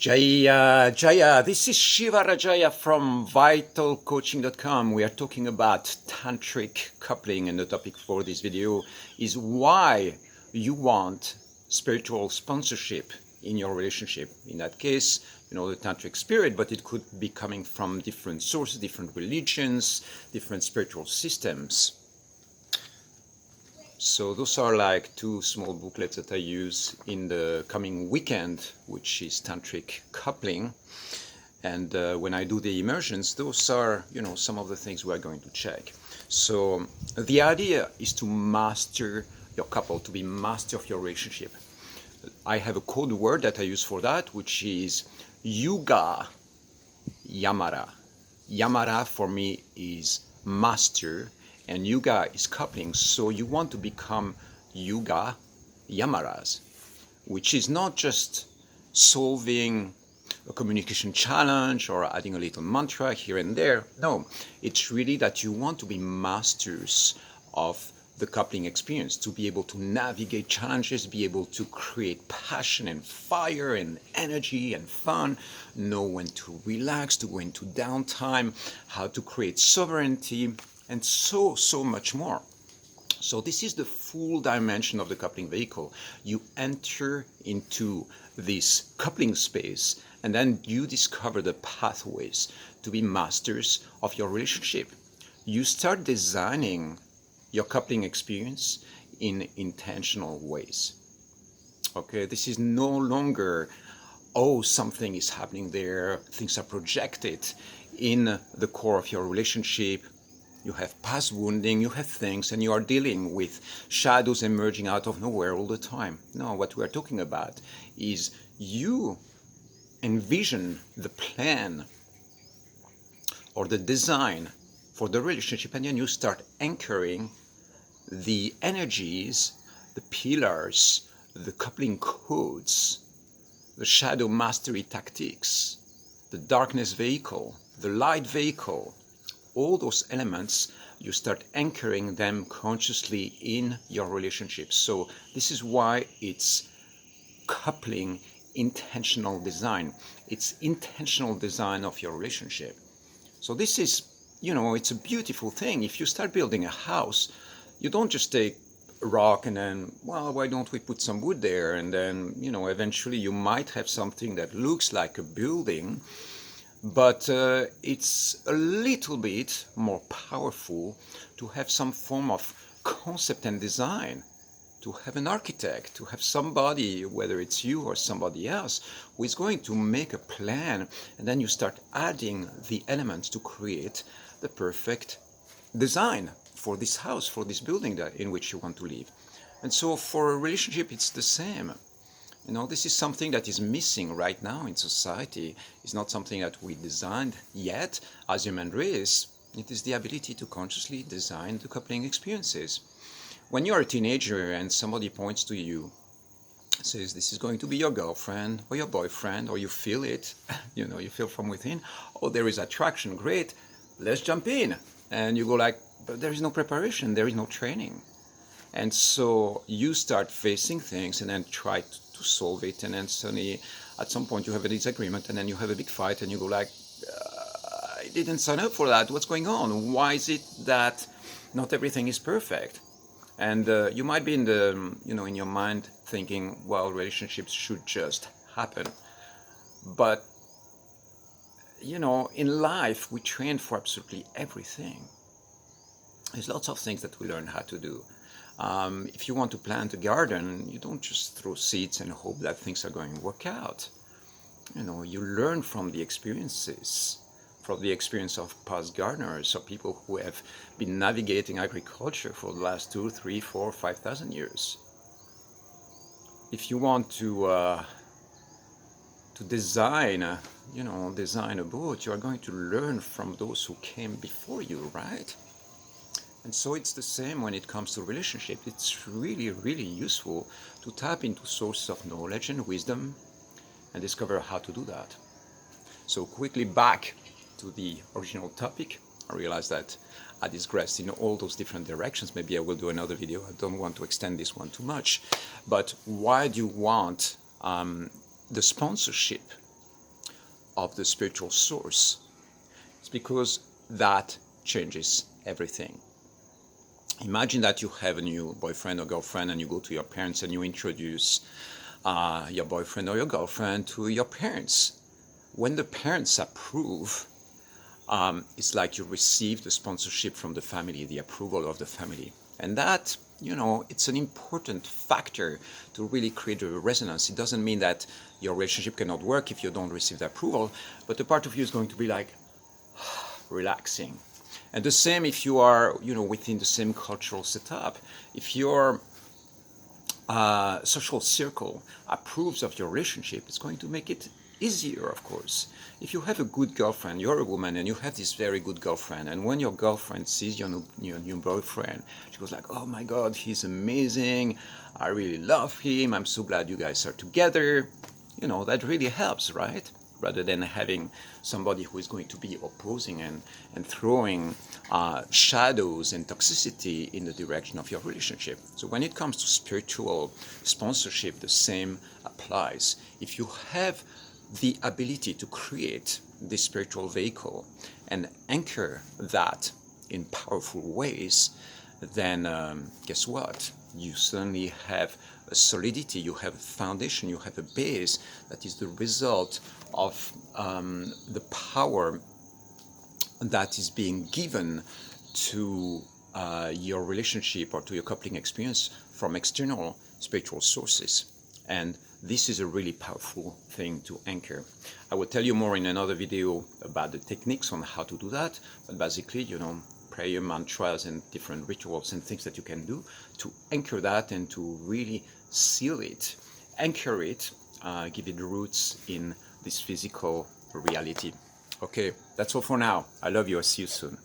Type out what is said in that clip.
Jaya, this is Shiva Rajaya from vitalcoaching.com. We are talking about tantric coupling, and the topic for this video is why you want spiritual sponsorship in your relationship. In that case, the tantric spirit, but it could be coming from different sources, different religions, different spiritual systems. So those are like two small booklets that I use in the coming weekend, which is tantric coupling. And when I do the immersions, those are, some of the things we are going to check. So the idea is to master your couple, to be master of your relationship. I have a code word that I use for that, which is Yuga Yamara. Yamara for me is master, and Yuga is coupling. So you want to become Yuga Yamaras, which is not just solving a communication challenge or adding a little mantra here and there. No, it's really that you want to be masters of the coupling experience, to be able to navigate challenges, be able to create passion and fire and energy and fun, know when to relax, to go into downtime, how to create sovereignty, and so much more. So this is the full dimension of the coupling vehicle. You enter into this coupling space, and then you discover the pathways to be masters of your relationship. You start designing your coupling experience in intentional ways. Okay, this is no longer, something is happening there, things are projected in the core of your relationship. You have past wounding, you have things, and you are dealing with shadows emerging out of nowhere all the time. No, what we are talking about is you envision the plan or the design for the relationship, and then you start anchoring the energies, the pillars, the coupling codes, the shadow mastery tactics, the darkness vehicle, the light vehicle. All those elements, you start anchoring them consciously in your relationship. So this is why it's coupling intentional design. It's intentional design of your relationship. So this is, it's a beautiful thing. If you start building a house, you don't just take a rock and then, why don't we put some wood there? And then, eventually you might have something that looks like a building, but it's a little bit more powerful to have some form of concept and design, to have an architect, to have somebody, whether it's you or somebody else, who is going to make a plan, and then you start adding the elements to create the perfect design for this house, for this building in which you want to live. And so for a relationship, it's the same. This is something that is missing right now in society. It's not something that we designed yet as human race. It is the ability to consciously design the coupling experiences. When you're a teenager and somebody points to you, says this is going to be your girlfriend or your boyfriend, or you feel it, you feel from within, there is attraction, great, let's jump in. And you go like, but there is no preparation, there is no training. And so you start facing things and then try to solve it, and then suddenly at some point you have a disagreement, and then you have a big fight, and you go like, I didn't sign up for that, what's going on? Why is it that not everything is perfect? And you might be in your mind thinking, relationships should just happen. But in life we train for absolutely everything. There's lots of things that we learn how to do. If you want to plant a garden, you don't just throw seeds and hope that things are going to work out. You learn from the experiences, from the experience of past gardeners or people who have been navigating agriculture for the last 2, 3, 4, 5,000 years. If you want to design a boat, you are going to learn from those who came before you, right? And so it's the same when it comes to relationship. It's really, really useful to tap into sources of knowledge and wisdom and discover how to do that. So quickly back to the original topic. I realize that I digressed in all those different directions. Maybe I will do another video. I don't want to extend this one too much. But why do you want the sponsorship of the spiritual source. It's because that changes everything. Imagine that you have a new boyfriend or girlfriend and you go to your parents and you introduce your boyfriend or your girlfriend to your parents. When the parents approve, it's like you receive the sponsorship from the family, the approval of the family. And that, it's an important factor to really create a resonance. It doesn't mean that your relationship cannot work if you don't receive the approval, but a part of you is going to be like relaxing. And the same if you are, within the same cultural setup. If your social circle approves of your relationship, it's going to make it easier, of course. If you have a good girlfriend, you're a woman and you have this very good girlfriend, and when your girlfriend sees your new boyfriend, she goes like, oh my God, he's amazing, I really love him, I'm so glad you guys are together. That really helps, right? Rather than having somebody who is going to be opposing and throwing shadows and toxicity in the direction of your relationship. So when it comes to spiritual sponsorship, the same applies. If you have the ability to create this spiritual vehicle and anchor that in powerful ways, then guess what? You suddenly have a solidity, you have a foundation, you have a base that is the result of the power that is being given to your relationship or to your coupling experience from external spiritual sources. And this is a really powerful thing to anchor. I will tell you more in another video about the techniques on how to do that, but basically, prayer, mantras, and different rituals and things that you can do to anchor that and to really seal it, anchor it, give it roots in this physical reality. Okay, that's all for now. I love you. I'll see you soon.